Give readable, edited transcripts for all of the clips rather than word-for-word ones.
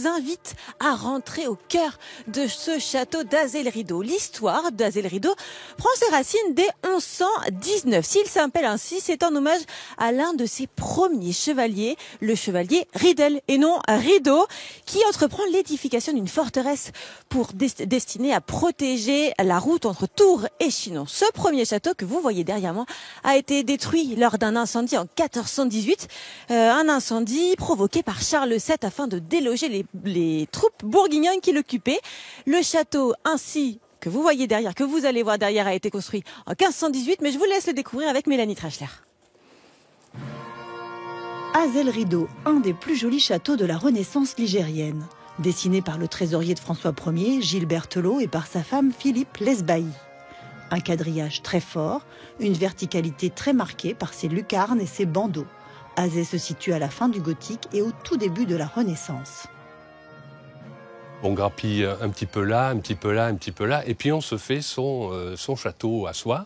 vous invite à rentrer au cœur de ce château d'Azay-le-Rideau. L'histoire d'Azay-le-Rideau prend ses racines dès 1119. S'il s'appelle ainsi, c'est en hommage à l'un de ses premiers chevaliers, le chevalier Ridel, et non Rideau, qui entreprend l'édification d'une forteresse destinée à protéger la route entre Tours et Chinon. Ce premier château que vous voyez derrière moi a été détruit lors d'un incendie en 1418, un incendie provoqué par Charles VII afin de déloger les troupes bourguignonnes qui l'occupaient. Le château ainsi que vous voyez derrière, que vous allez voir derrière, a été construit en 1518, mais je vous laisse le découvrir avec Mélanie Trachler. Azay-le-Rideau, un des plus jolis châteaux de la Renaissance ligérienne, dessiné par le trésorier de François Ier, Gilles Berthelot, et par sa femme Philippe Lesbailly. Un quadrillage très fort, une verticalité très marquée par ses lucarnes et ses bandeaux. Azay se situe à la fin du gothique et au tout début de la Renaissance. On grappille un petit peu là, un petit peu là, un petit peu là, et puis on se fait son château à soi.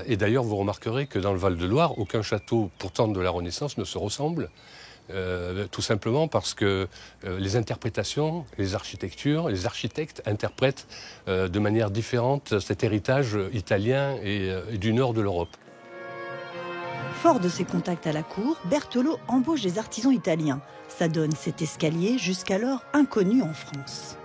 Et d'ailleurs, vous remarquerez que dans le Val-de-Loire, aucun château pourtant de la Renaissance ne se ressemble. Tout simplement parce que les interprétations, les architectures, les architectes interprètent de manière différente cet héritage italien et du nord de l'Europe. Fort de ses contacts à la cour, Berthelot embauche des artisans italiens. Ça donne cet escalier jusqu'alors inconnu en France.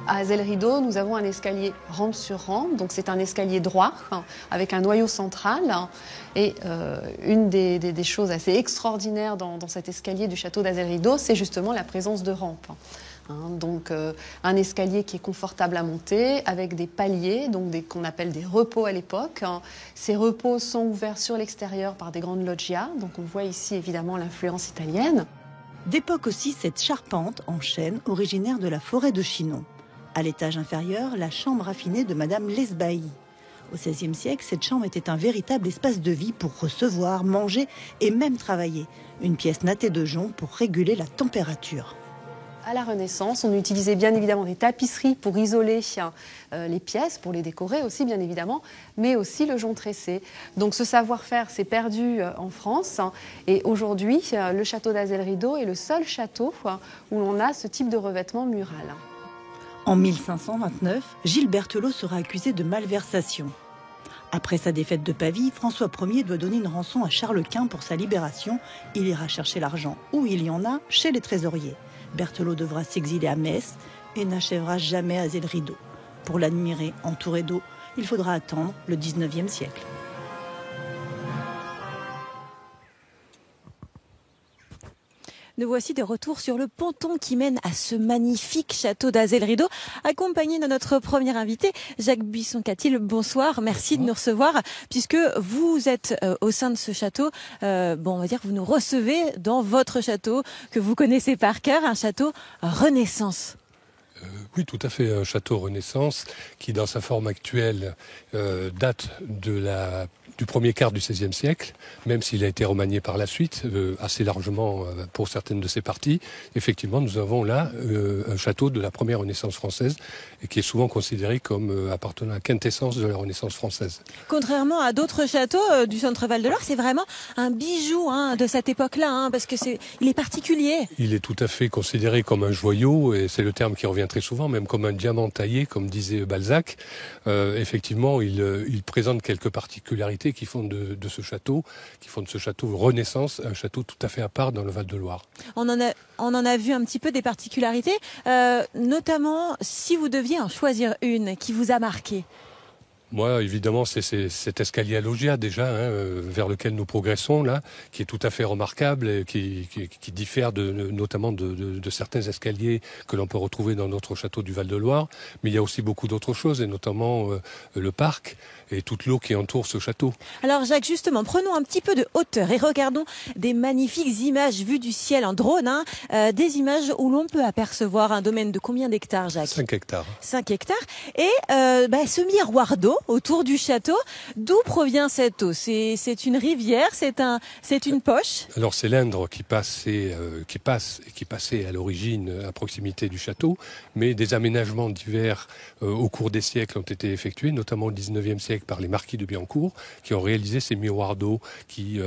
À Azay-le-Rideau, nous avons un escalier rampe sur rampe, donc c'est un escalier droit avec un noyau central. Et une des choses assez extraordinaires dans cet escalier du château d'Azay-le-Rideau, c'est justement la présence de rampes. Donc un escalier qui est confortable à monter avec des paliers, donc qu'on appelle des repos à l'époque. Ces repos sont ouverts sur l'extérieur par des grandes loggias, donc on voit ici évidemment l'influence italienne. D'époque aussi cette charpente en chêne originaire de la forêt de Chinon. À l'étage inférieur, la chambre raffinée de Madame Lesbailly. Au XVIe siècle, cette chambre était un véritable espace de vie pour recevoir, manger et même travailler. Une pièce nattée de jonc pour réguler la température. À la Renaissance, on utilisait bien évidemment des tapisseries pour isoler les pièces, pour les décorer aussi bien évidemment, mais aussi le jonc tressé. Donc ce savoir-faire s'est perdu en France et aujourd'hui, le château d'Azay-le-Rideau est le seul château où l'on a ce type de revêtement mural. En 1529, Gilles Berthelot sera accusé de malversation. Après sa défaite de Pavie, François Ier doit donner une rançon à Charles Quint pour sa libération. Il ira chercher l'argent où il y en a, chez les trésoriers. Berthelot devra s'exiler à Metz et n'achèvera jamais Azay-le-Rideau. Pour l'admirer entouré d'eau, il faudra attendre le XIXe siècle. Nous voici de retour sur le ponton qui mène à ce magnifique château d'Azay-le-Rideau, accompagné de notre premier invité, Jacques Buisson-Catil. Bonsoir, merci de nous recevoir, puisque vous êtes au sein de ce château. On va dire que vous nous recevez dans votre château, que vous connaissez par cœur, un château Renaissance. Oui, tout à fait, un château Renaissance qui, dans sa forme actuelle, date du premier quart du XVIe siècle, même s'il a été remanié par la suite, assez largement pour certaines de ses parties. Effectivement, nous avons là un château de la première Renaissance française et qui est souvent considéré comme appartenant à la quintessence de la Renaissance française. Contrairement à d'autres châteaux du centre Val-de-Loire, c'est vraiment un bijou de cette époque-là, parce que il est particulier. Il est tout à fait considéré comme un joyau, et c'est le terme qui revient très souvent, même comme un diamant taillé, comme disait Balzac. Effectivement, il présente quelques particularités qui font de ce château Renaissance, un château tout à fait à part dans le Val-de-Loire. On en a vu un petit peu des particularités, notamment si vous deviez en choisir une qui vous a marqué. Moi, évidemment, c'est cet escalier à loggia déjà, vers lequel nous progressons là, qui est tout à fait remarquable et qui diffère notamment de certains escaliers que l'on peut retrouver dans notre château du Val-de-Loire. Mais il y a aussi beaucoup d'autres choses, et notamment le parc et toute l'eau qui entoure ce château. Alors Jacques, justement, prenons un petit peu de hauteur et regardons des magnifiques images vues du ciel en drone, des images où l'on peut apercevoir un domaine de combien d'hectares, Jacques? 5 hectares. 5 hectares. Et ce miroir d'eau, eau autour du château. D'où provient cette eau? C'est une rivière, c'est une poche? Alors c'est l'Indre qui passe et qui passait à l'origine à proximité du château, mais des aménagements divers au cours des siècles ont été effectués, notamment au XIXe siècle par les marquis de Biencourt, qui ont réalisé ces miroirs d'eau qui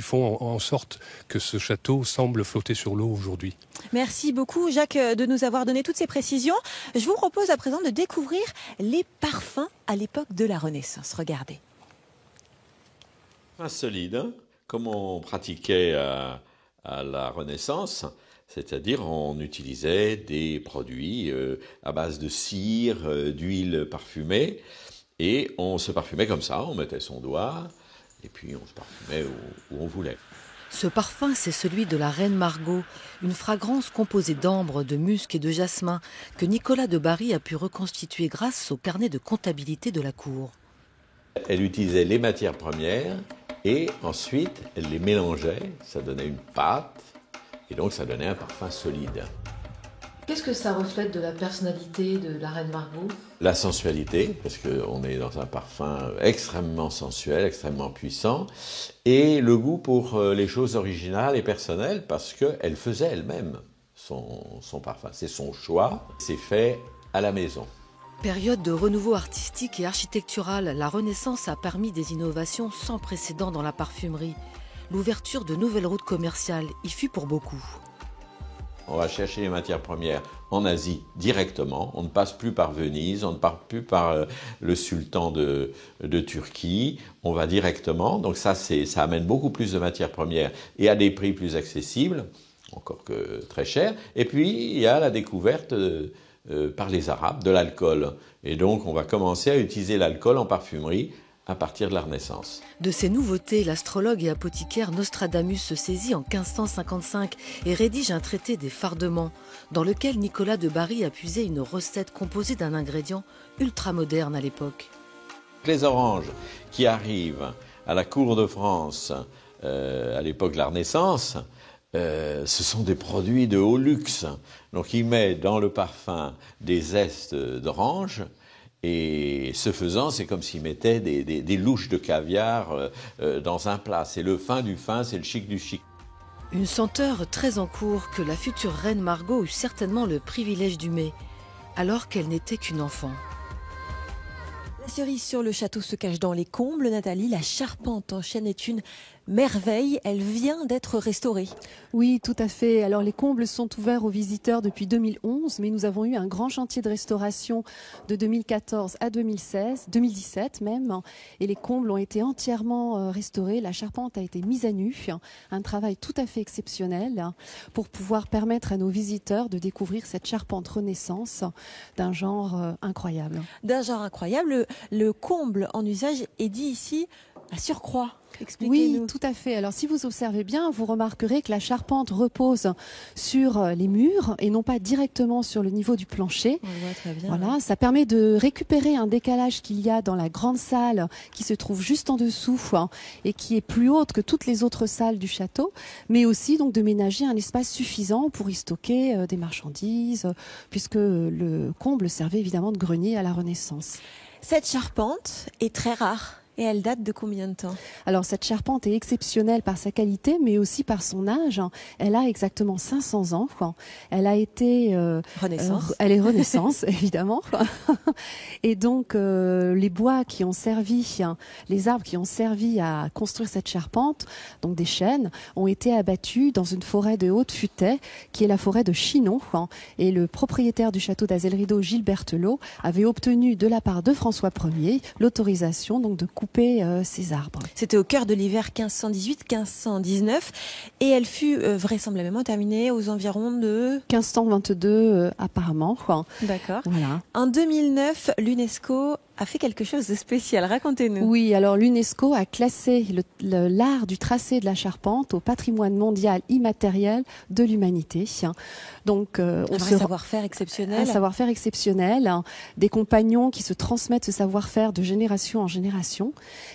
font en sorte que ce château semble flotter sur l'eau aujourd'hui. Merci beaucoup Jacques de nous avoir donné toutes ces précisions. Je vous propose à présent de découvrir les parfums à l'époque de la Renaissance. Regardez. Solide, hein, comme on pratiquait à la Renaissance, c'est-à-dire on utilisait des produits à base de cire, d'huile parfumée, et on se parfumait comme ça, on mettait son doigt, et puis on se parfumait où on voulait. Ce parfum, c'est celui de la reine Margot, une fragrance composée d'ambre, de musc et de jasmin que Nicolas de Bari a pu reconstituer grâce au carnet de comptabilité de la cour. Elle utilisait les matières premières et ensuite elle les mélangeait, ça donnait une pâte et donc ça donnait un parfum solide. Qu'est-ce que ça reflète de la personnalité de la reine Margot ? La sensualité, parce qu'on est dans un parfum extrêmement sensuel, extrêmement puissant, et le goût pour les choses originales et personnelles, parce qu'elle faisait elle-même son parfum. C'est son choix, c'est fait à la maison. Période de renouveau artistique et architectural, la Renaissance a permis des innovations sans précédent dans la parfumerie. L'ouverture de nouvelles routes commerciales y fut pour beaucoup. On va chercher les matières premières en Asie directement. On ne passe plus par Venise, on ne passe plus par le sultan de Turquie. On va directement. Donc ça amène beaucoup plus de matières premières et à des prix plus accessibles, encore que très chers. Et puis, il y a la découverte par les Arabes de l'alcool. Et donc, on va commencer à utiliser l'alcool en parfumerie à partir de la Renaissance. De ces nouveautés, l'astrologue et apothicaire Nostradamus se saisit en 1555 et rédige un traité des fardements, dans lequel Nicolas de Bari a puisé une recette composée d'un ingrédient ultramoderne à l'époque. Les oranges qui arrivent à la cour de France à l'époque de la Renaissance, ce sont des produits de haut luxe. Donc il met dans le parfum des zestes d'orange. Et ce faisant, c'est comme s'il mettait des louches de caviar dans un plat. C'est le fin du fin, c'est le chic du chic. Une senteur très en cours que la future reine Margot eut certainement le privilège d'humer, alors qu'elle n'était qu'une enfant. La cerise sur le château se cache dans les combles, Nathalie. La charpente en chêne est une merveille. Elle vient d'être restaurée. Oui, tout à fait. Alors les combles sont ouverts aux visiteurs depuis 2011, mais nous avons eu un grand chantier de restauration de 2014 à 2017 même. Et les combles ont été entièrement restaurés. La charpente a été mise à nu. Un travail tout à fait exceptionnel pour pouvoir permettre à nos visiteurs de découvrir cette charpente Renaissance d'un genre incroyable. D'un genre incroyable. Le comble en usage est dit ici à surcroît. Expliquez-nous. Oui, tout à fait. Alors si vous observez bien, vous remarquerez que la charpente repose sur les murs et non pas directement sur le niveau du plancher. On le voit très bien. Voilà, ça permet de récupérer un décalage qu'il y a dans la grande salle qui se trouve juste en dessous et qui est plus haute que toutes les autres salles du château, mais aussi donc de ménager un espace suffisant pour y stocker des marchandises, puisque le comble servait évidemment de grenier à la Renaissance. Cette charpente est très rare. Et elle date de combien de temps? Alors cette charpente est exceptionnelle par sa qualité, mais aussi par son âge. Elle a exactement 500 ans. Elle a été Renaissance. Elle est Renaissance évidemment. Et donc les bois qui ont servi, les arbres qui ont servi à construire cette charpente, donc des chênes, ont été abattus dans une forêt de Haute-Futaie, qui est la forêt de Chinon. Et le propriétaire du château d'Azay-le-Rideau, Gilles Berthelot, avait obtenu de la part de François Ier l'autorisation donc de couper ces arbres. C'était au cœur de l'hiver 1518-1519 et elle fut vraisemblablement terminée aux environs de 1522 apparemment. D'accord. Voilà. En 2009, l'UNESCO a fait quelque chose de spécial. Racontez-nous. Oui, alors l'UNESCO a classé l'art du tracé de la charpente au patrimoine mondial immatériel de l'humanité. Donc, un savoir-faire exceptionnel. Un savoir-faire exceptionnel, des compagnons qui se transmettent ce savoir-faire de génération en génération.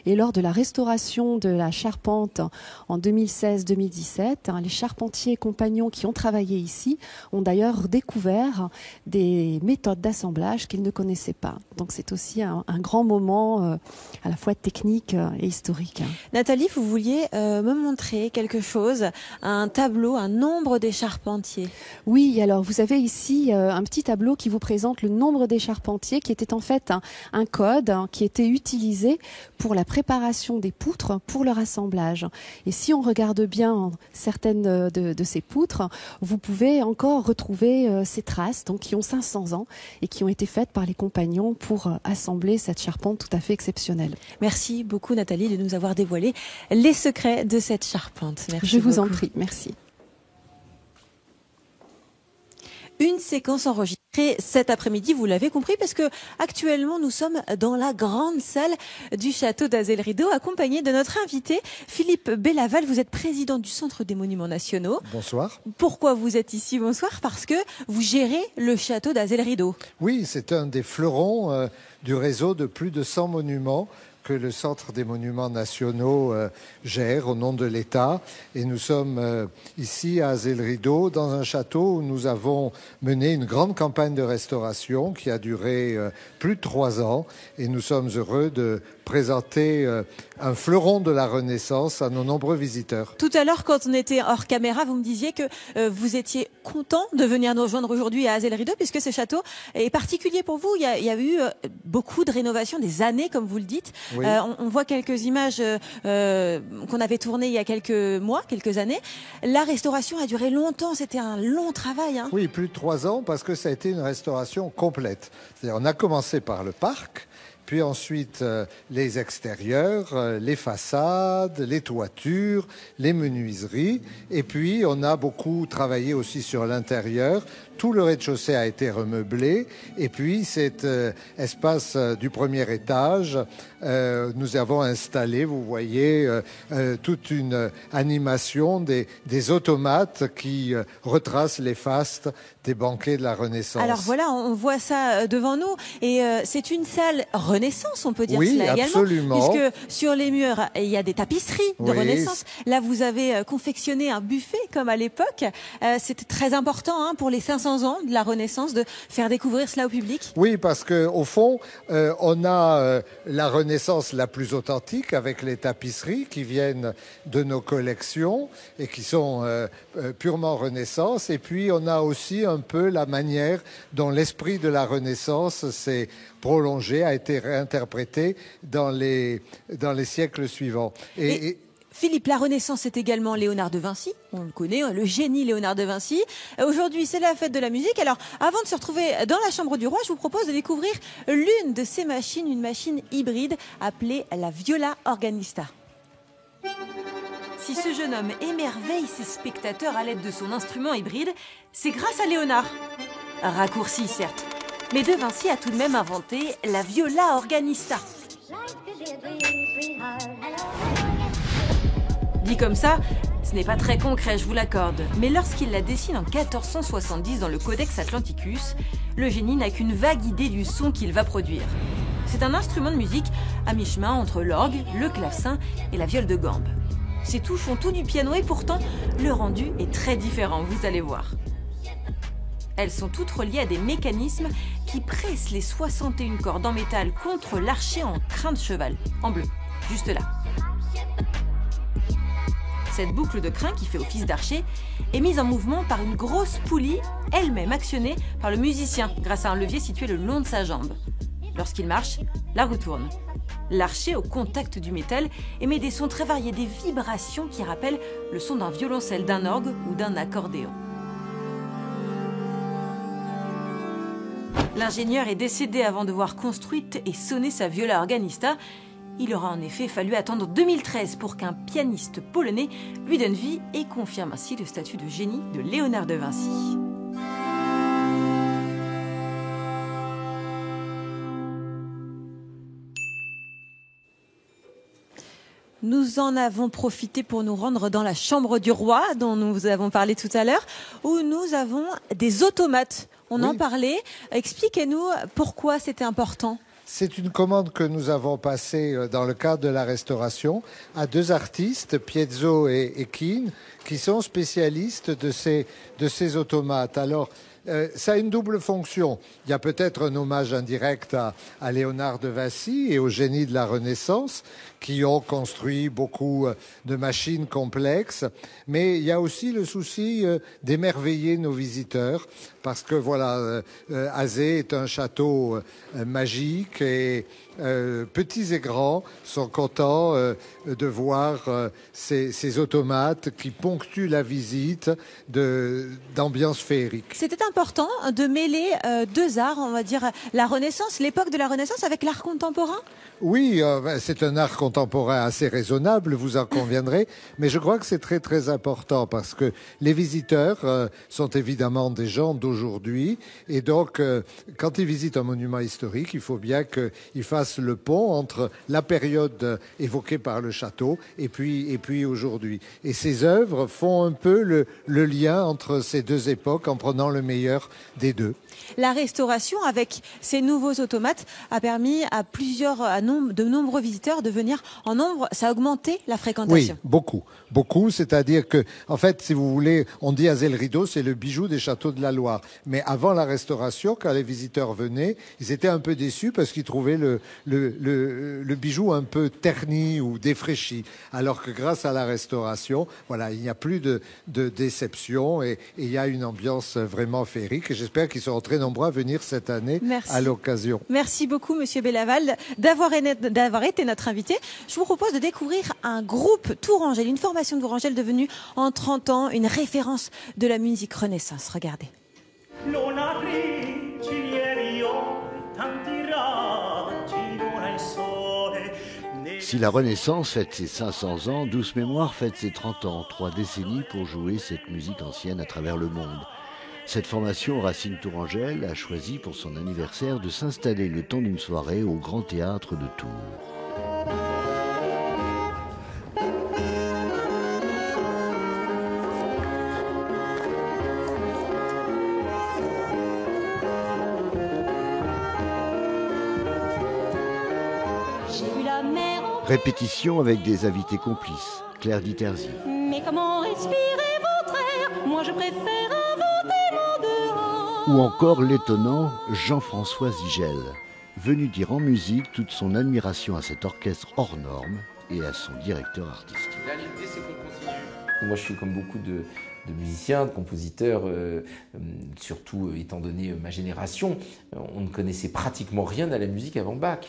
Et lors de la restauration de la charpente en 2016-2017, les charpentiers compagnons qui ont travaillé ici ont d'ailleurs découvert des méthodes d'assemblage qu'ils ne connaissaient pas. Donc c'est aussi un grand moment à la fois technique et historique. Nathalie, vous vouliez me montrer quelque chose, un tableau, un nombre des charpentiers. Oui, alors vous avez ici un petit tableau qui vous présente le nombre des charpentiers, qui était en fait un code qui était utilisé pour la préparation des poutres pour leur assemblage. Et si on regarde bien certaines de ces poutres, vous pouvez encore retrouver ces traces, donc qui ont 500 ans et qui ont été faites par les compagnons pour assembler cette charpente tout à fait exceptionnelle. Merci beaucoup Nathalie de nous avoir dévoilé les secrets de cette charpente. Merci Je vous beaucoup. en prie, merci. Une séquence enregistrée cet après-midi, vous l'avez compris, parce que actuellement nous sommes dans la grande salle du château d'Azel-Rideau, accompagné de notre invité Philippe Bellaval. Vous êtes président du Centre des Monuments Nationaux. Bonsoir. Pourquoi vous êtes ici? Bonsoir. Parce que vous gérez le château d'Azel-Rideau. Oui, c'est un des fleurons du réseau de plus de 100 monuments que le Centre des Monuments Nationaux gère au nom de l'État. Et nous sommes ici à Azel-Rideau, dans un château où nous avons mené une grande campagne de restauration qui a duré plus de 3 ans. Et nous sommes heureux de présenter un fleuron de la Renaissance à nos nombreux visiteurs. Tout à l'heure, quand on était hors caméra, vous me disiez que vous étiez content de venir nous rejoindre aujourd'hui à Azel-Rideau, puisque ce château est particulier pour vous. Il y a eu beaucoup de rénovations, des années, comme vous le dites. Oui. On voit quelques images qu'on avait tournées il y a quelques mois, quelques années. La restauration a duré longtemps, c'était un long travail. Hein. Oui, plus de 3 ans, parce que ça a été une restauration complète. C'est-à-dire, on a commencé par le parc, puis ensuite les extérieurs, les façades, les toitures, les menuiseries. Et puis, on a beaucoup travaillé aussi sur l'intérieur. Tout le rez-de-chaussée a été remeublé. Et puis, cet espace du premier étage, nous avons installé, vous voyez, toute une animation des automates qui retracent les fastes des banquets de la Renaissance. Alors voilà, on voit ça devant nous. Et c'est une salle Renaissance, on peut dire oui, cela absolument. également. Puisque sur les murs, il y a des tapisseries de Oui. Renaissance. Là, vous avez confectionné un buffet comme à l'époque. C'était très important pour les 500 ans de la Renaissance de faire découvrir cela au public. Oui, parce que au fond, on a la Renaissance la plus authentique avec les tapisseries qui viennent de nos collections et qui sont purement Renaissance. Et puis, on a aussi un peu la manière dont l'esprit de la Renaissance s'est prolongé, a été réinterprété dans les siècles suivants. Et Philippe, la Renaissance, c'est également Léonard de Vinci. On le connaît, le génie Léonard de Vinci. Aujourd'hui, c'est la fête de la musique. Alors, avant de se retrouver dans la chambre du roi, je vous propose de découvrir l'une de ces machines, une machine hybride appelée la Viola Organista. Si ce jeune homme émerveille ses spectateurs à l'aide de son instrument hybride, c'est grâce à Léonard. Raccourci, certes. Mais de Vinci a tout de même inventé la Viola Organista. Dit comme ça, ce n'est pas très concret, je vous l'accorde. Mais lorsqu'il la dessine en 1470 dans le Codex Atlanticus, le génie n'a qu'une vague idée du son qu'il va produire. C'est un instrument de musique à mi-chemin entre l'orgue, le clavecin et la viole de gambe. Ces touches font tout du piano et pourtant, le rendu est très différent, vous allez voir. Elles sont toutes reliées à des mécanismes qui pressent les 61 cordes en métal contre l'archet en crin de cheval, en bleu, juste là. Cette boucle de crin qui fait office d'archet est mise en mouvement par une grosse poulie, elle-même actionnée par le musicien grâce à un levier situé le long de sa jambe. Lorsqu'il marche, la roue tourne. L'archet, au contact du métal, émet des sons très variés, des vibrations qui rappellent le son d'un violoncelle, d'un orgue ou d'un accordéon. L'ingénieur est décédé avant de voir construite et sonner sa Viola Organista. Il aura en effet fallu attendre 2013 pour qu'un pianiste polonais lui donne vie et confirme ainsi le statut de génie de Léonard de Vinci. Nous en avons profité pour nous rendre dans la chambre du roi, dont nous avons parlé tout à l'heure, où nous avons des automates. On en parlait. Expliquez-nous pourquoi c'était important. c'est une commande que nous avons passée dans le cadre de la restauration à deux artistes, Piezzo et Keane, qui sont spécialistes de ces automates. Alors, ça a une double fonction. Il y a peut-être un hommage indirect à Léonard de Vinci et au génie de la Renaissance qui ont construit beaucoup de machines complexes. Mais il y a aussi le souci d'émerveiller nos visiteurs parce que voilà, Azé est un château magique et petits et grands sont contents de voir ces automates qui ponctuent la visite d'ambiance féerique. C'était important de mêler deux arts, on va dire la Renaissance, l'époque de la Renaissance avec l'art contemporain. Oui, c'est un art contemporain assez raisonnable, vous en conviendrez, mais je crois que c'est très très important parce que les visiteurs sont évidemment des gens d'aujourd'hui et donc quand ils visitent un monument historique, il faut bien qu'ils fassent le pont entre la période évoquée par le château et puis aujourd'hui. Et ces œuvres font un peu le lien entre ces deux époques en prenant le meilleur des deux. La restauration avec ces nouveaux automates a permis à de nombreux visiteurs de venir en nombre. Ça a augmenté la fréquentation. Oui, beaucoup. C'est-à-dire que, en fait, si vous voulez, on dit Azay-le-Rideau, c'est le bijou des châteaux de la Loire. Mais avant la restauration, quand les visiteurs venaient, ils étaient un peu déçus parce qu'ils trouvaient le bijou un peu terni ou défraîchi. Alors que grâce à la restauration, voilà, il n'y a plus de déception et il y a une ambiance vraiment féerique. Et j'espère qu'ils seront très nombreux à venir cette année à l'occasion. Merci beaucoup, Monsieur Bellaval, d'avoir été notre invité. Je vous propose de découvrir un groupe Tourangelle, une formation de Tourangelle devenue en 30 ans une référence de la musique Renaissance. Regardez. Si la Renaissance fête ses 500 ans, Douce Mémoire fête ses 30 ans, 3 décennies pour jouer cette musique ancienne à travers le monde. Cette formation Racine Tourangelle a choisi pour son anniversaire de s'installer le temps d'une soirée au Grand Théâtre de Tours. Répétition avec des invités complices, Claire Diterzi. Mais comment respirer votre air? Moi je préfère inventer mon dehors. Ou encore l'étonnant Jean-François Zigel, venu dire en musique toute son admiration à cet orchestre hors norme et à son directeur artistique. Là, l'idée, c'est qu'on continue. Moi, je suis comme beaucoup de musiciens, de compositeurs, surtout étant donné ma génération, on ne connaissait pratiquement rien à la musique avant Bach.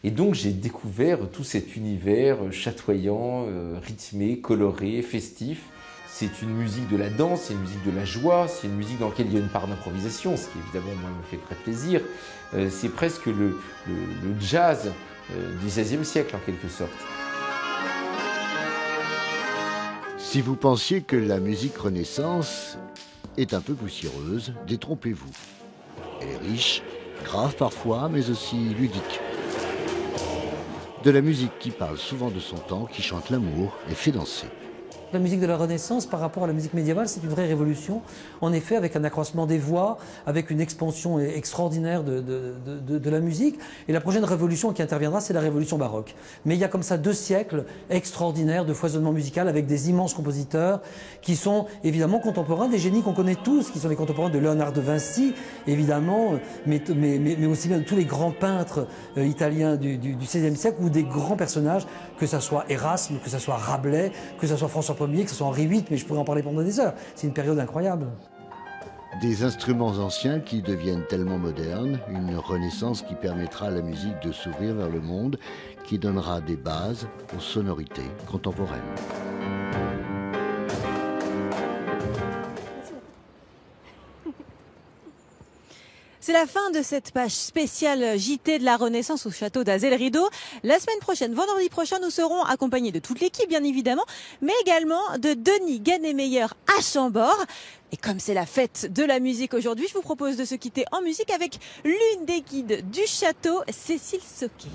Et donc j'ai découvert tout cet univers chatoyant, rythmé, coloré, festif. C'est une musique de la danse, c'est une musique de la joie, c'est une musique dans laquelle il y a une part d'improvisation, ce qui évidemment moi, me fait très plaisir. C'est presque le jazz du XVIe siècle en quelque sorte. Si vous pensiez que la musique Renaissance est un peu poussiéreuse, détrompez-vous. Elle est riche, grave parfois, mais aussi ludique. De la musique qui parle souvent de son temps, qui chante l'amour et fait danser. La musique de la Renaissance par rapport à la musique médiévale, c'est une vraie révolution. En effet, avec un accroissement des voix, avec une expansion extraordinaire de la musique. Et la prochaine révolution qui interviendra, c'est la révolution baroque. Mais il y a comme ça 2 siècles extraordinaires de foisonnement musical avec des immenses compositeurs qui sont évidemment contemporains des génies qu'on connaît tous, qui sont les contemporains de Léonard de Vinci, évidemment, mais aussi bien de tous les grands peintres italiens du XVIe siècle ou des grands personnages, que ce soit Erasme, que ce soit Rabelais, que ce soit François Ier, que ce soit Henri VIII, mais je pourrais en parler pendant des heures. C'est une période incroyable. Des instruments anciens qui deviennent tellement modernes, une renaissance qui permettra à la musique de s'ouvrir vers le monde, qui donnera des bases aux sonorités contemporaines. C'est la fin de cette page spéciale JT de la Renaissance au château d'Azay-le-Rideau. La semaine prochaine, vendredi prochain, nous serons accompagnés de toute l'équipe, bien évidemment, mais également de Denis Gannet-Meyer à Chambord. Et comme c'est la fête de la musique aujourd'hui, je vous propose de se quitter en musique avec l'une des guides du château, Cécile Sauquet.